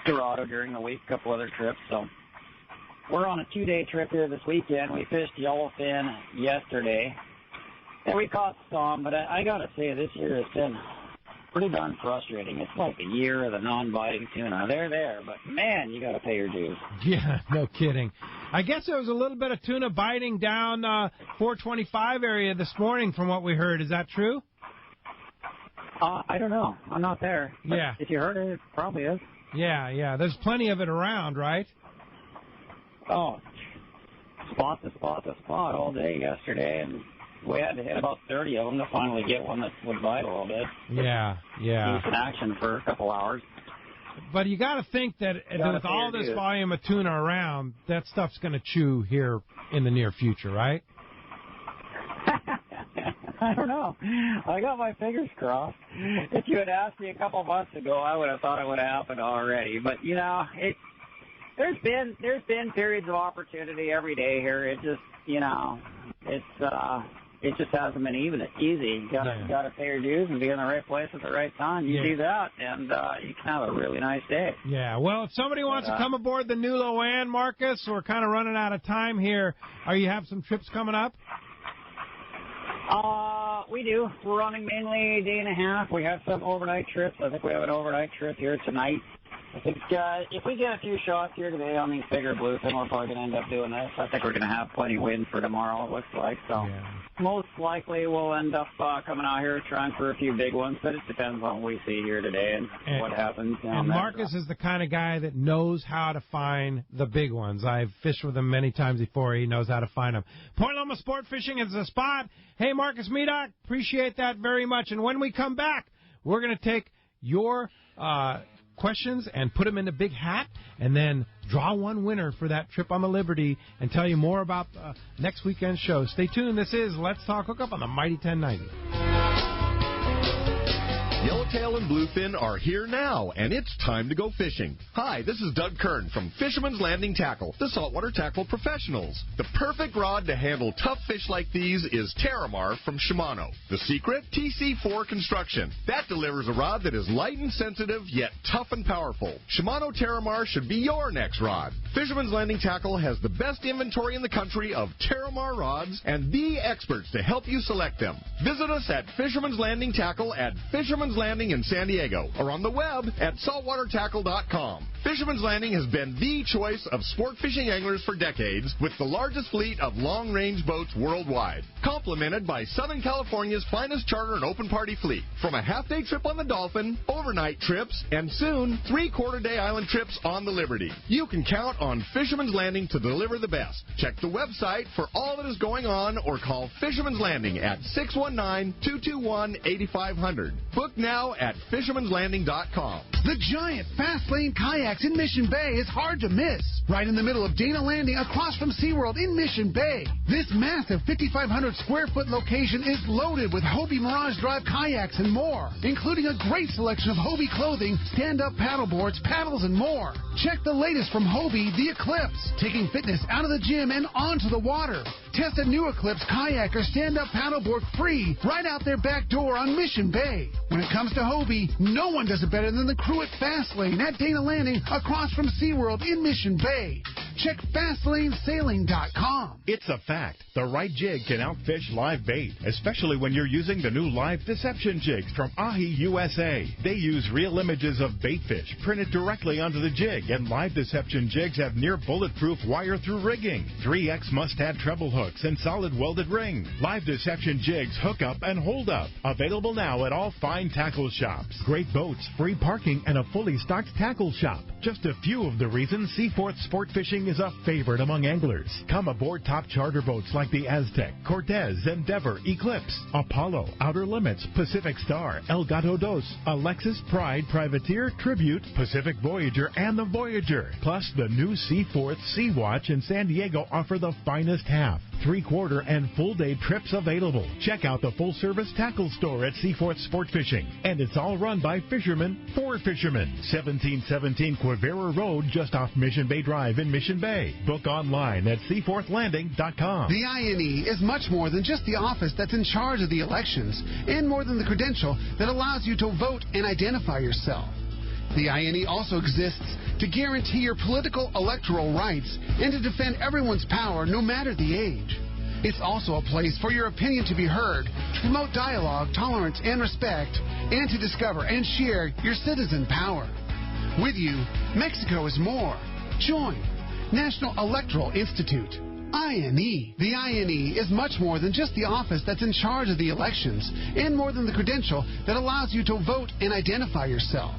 dorado during the week, a couple other trips. So we're on a 2-day trip here this weekend. We fished yellowfin yesterday, and we caught some, but I got to say, this year has been pretty darn frustrating. It's like the year of the non-biting tuna. They're there, but, man, you got to pay your dues. Yeah, no kidding. I guess there was a little bit of tuna biting down 425 area this morning from what we heard. Is that true? I don't know. I'm not there. But yeah. If you heard it, it probably is. Yeah. There's plenty of it around, right? Oh, spot to spot all day yesterday, and we had to hit about 30 of them to finally get one that would bite a little bit. Yeah. Decent action for a couple hours. But you got to think that with all this volume of tuna around, that stuff's going to chew here in the near future, right? I don't know. I got my fingers crossed. If you had asked me a couple months ago, I would have thought it would have happened already. But, you know, There's been periods of opportunity every day here. It just, you know, it just hasn't been easy. You gotta pay your dues and be in the right place at the right time. You do that, and you can have a really nice day. Yeah. Well, if somebody wants to come aboard the New Loan, Marcus, we're kind of running out of time here. You have some trips coming up? We do. We're running mainly a day and a half. We have some overnight trips. I think we have an overnight trip here tonight. I think if we get a few shots here today on these bigger bluefin, we're probably going to end up doing this. I think we're going to have plenty of wind for tomorrow, it looks like. So most likely we'll end up coming out here trying for a few big ones, but it depends on what we see here today and what happens. And Marcus is the kind of guy that knows how to find the big ones. I've fished with him many times before. He knows how to find them. Point Loma Sport Fishing is the spot. Hey, Marcus Medak, appreciate that very much. And when we come back, we're going to take your questions and put them in a big hat and then draw one winner for that trip on the Liberty and tell you more about next weekend's show. Stay tuned. This is Let's Talk Hookup on the Mighty 1090. Yellowtail and bluefin are here now, and it's time to go fishing. Hi, this is Doug Kern from Fisherman's Landing Tackle, the saltwater tackle professionals. The perfect rod to handle tough fish like these is Terramar from Shimano. The secret? TC4 construction. That delivers a rod that is light and sensitive, yet tough and powerful. Shimano Terramar should be your next rod. Fisherman's Landing Tackle has the best inventory in the country of Terramar rods and the experts to help you select them. Visit us at Fisherman's Landing Tackle at Fisherman's Fisherman's Landing in San Diego or on the web at saltwatertackle.com. Fisherman's Landing has been the choice of sport fishing anglers for decades, with the largest fleet of long-range boats worldwide, complemented by Southern California's finest charter and open party fleet. From a half-day trip on the Dolphin, overnight trips, and soon 3-quarter-day island trips on the Liberty. You can count on Fisherman's Landing to deliver the best. Check the website for all that is going on or call Fisherman's Landing at 619-221-8500. Book now at fishermanslanding.com. The giant fast lane kayaks in Mission Bay is hard to miss. Right in the middle of Dana Landing across from SeaWorld in Mission Bay. This massive 5,500 square foot location is loaded with Hobie Mirage Drive kayaks and more, including a great selection of Hobie clothing, stand-up paddleboards, paddles, and more. Check the latest from Hobie, the Eclipse, taking fitness out of the gym and onto the water. Test a new Eclipse kayak or stand-up paddleboard free right out their back door on Mission Bay. When it comes to Hobie, no one does it better than the crew at Fastlane at Dana Landing across from SeaWorld in Mission Bay. Check FastlaneSailing.com. It's a fact. The right jig can outfish live bait, especially when you're using the new live deception jigs from Ahi USA. They use real images of bait fish printed directly onto the jig, and live deception jigs have near bulletproof wire-through rigging, 3X must-have treble hooks, and solid welded ring. Live deception jigs hook up and hold up. Available now at all fine tackle shops. Great boats, free parking, and a fully stocked tackle shop. Just a few of the reasons Seaforth Sport Fishing is a favorite among anglers. Come aboard top charter boats like the Aztec, Cortez, Endeavor, Eclipse, Apollo, Outer Limits, Pacific Star, El Gato Dos, Alexis, Pride, Privateer, Tribute, Pacific Voyager, and the Voyager. Plus, the new Seaforth, Sea-Watch, and San Diego offer the finest half, 3-quarter, and full-day trips available. Check out the full-service tackle store at Seaforth Sport Fishing. And it's all run by fishermen for fishermen. 1717 Quivira Road, just off Mission Bay Drive in Mission Bay. Book online at seaforthlanding.com. The INE is much more than just the office that's in charge of the elections, and more than the credential that allows you to vote and identify yourself. The INE also exists to guarantee your political electoral rights and to defend everyone's power no matter the age. It's also a place for your opinion to be heard, to promote dialogue, tolerance, and respect, and to discover and share your citizen power. With you, Mexico is more. Join National Electoral Institute. INE. The INE is much more than just the office that's in charge of the elections, and more than the credential that allows you to vote and identify yourself.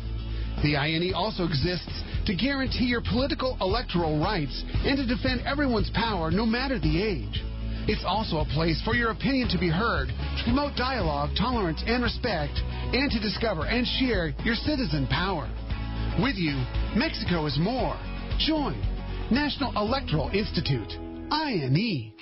The INE also exists to guarantee your political electoral rights and to defend everyone's power no matter the age. It's also a place for your opinion to be heard, to promote dialogue, tolerance, and respect, and to discover and share your citizen power. With you, Mexico is more. Join National Electoral Institute. INE.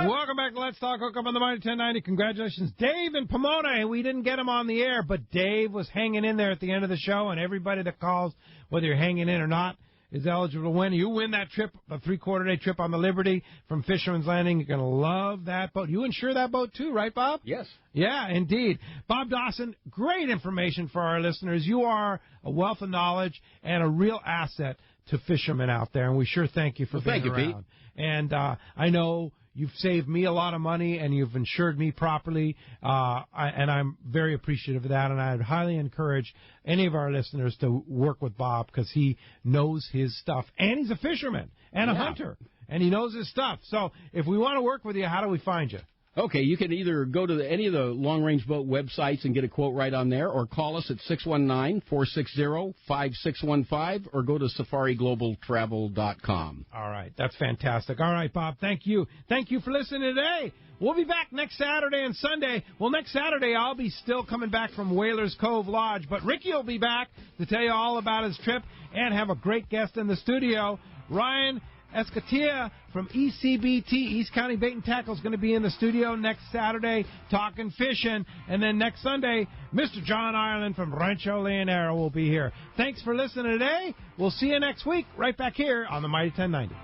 Welcome back to Let's Talk Hookup on the Mighty 1090. Congratulations, Dave in Pomona. We didn't get him on the air, but Dave was hanging in there at the end of the show, and everybody that calls, whether you're hanging in or not, is eligible to win. You win that trip, a 3-quarter-day trip on the Liberty from Fisherman's Landing. You're going to love that boat. You insure that boat too, right, Bob? Yes. Yeah, indeed. Bob Dawson, great information for our listeners. You are a wealth of knowledge and a real asset to fishermen out there, and we sure thank you for being around. Pete. And I know you've saved me a lot of money, and you've insured me properly, and I'm very appreciative of that, and I would highly encourage any of our listeners to work with Bob because he knows his stuff, and he's a fisherman and a hunter, and he knows his stuff. So if we want to work with you, how do we find you? Okay, you can either go to any of the long-range boat websites and get a quote right on there, or call us at 619-460-5615, or go to safariglobaltravel.com. All right, that's fantastic. All right, Bob, thank you. Thank you for listening today. We'll be back next Saturday and Sunday. Well, next Saturday I'll be still coming back from Whalers Cove Lodge, but Ricky will be back to tell you all about his trip and have a great guest in the studio, Ryan Escatia from ECBT, East County Bait and Tackle, is going to be in the studio next Saturday talking fishing. And then next Sunday, Mr. John Ireland from Rancho Leonero will be here. Thanks for listening today. We'll see you next week right back here on the Mighty 1090.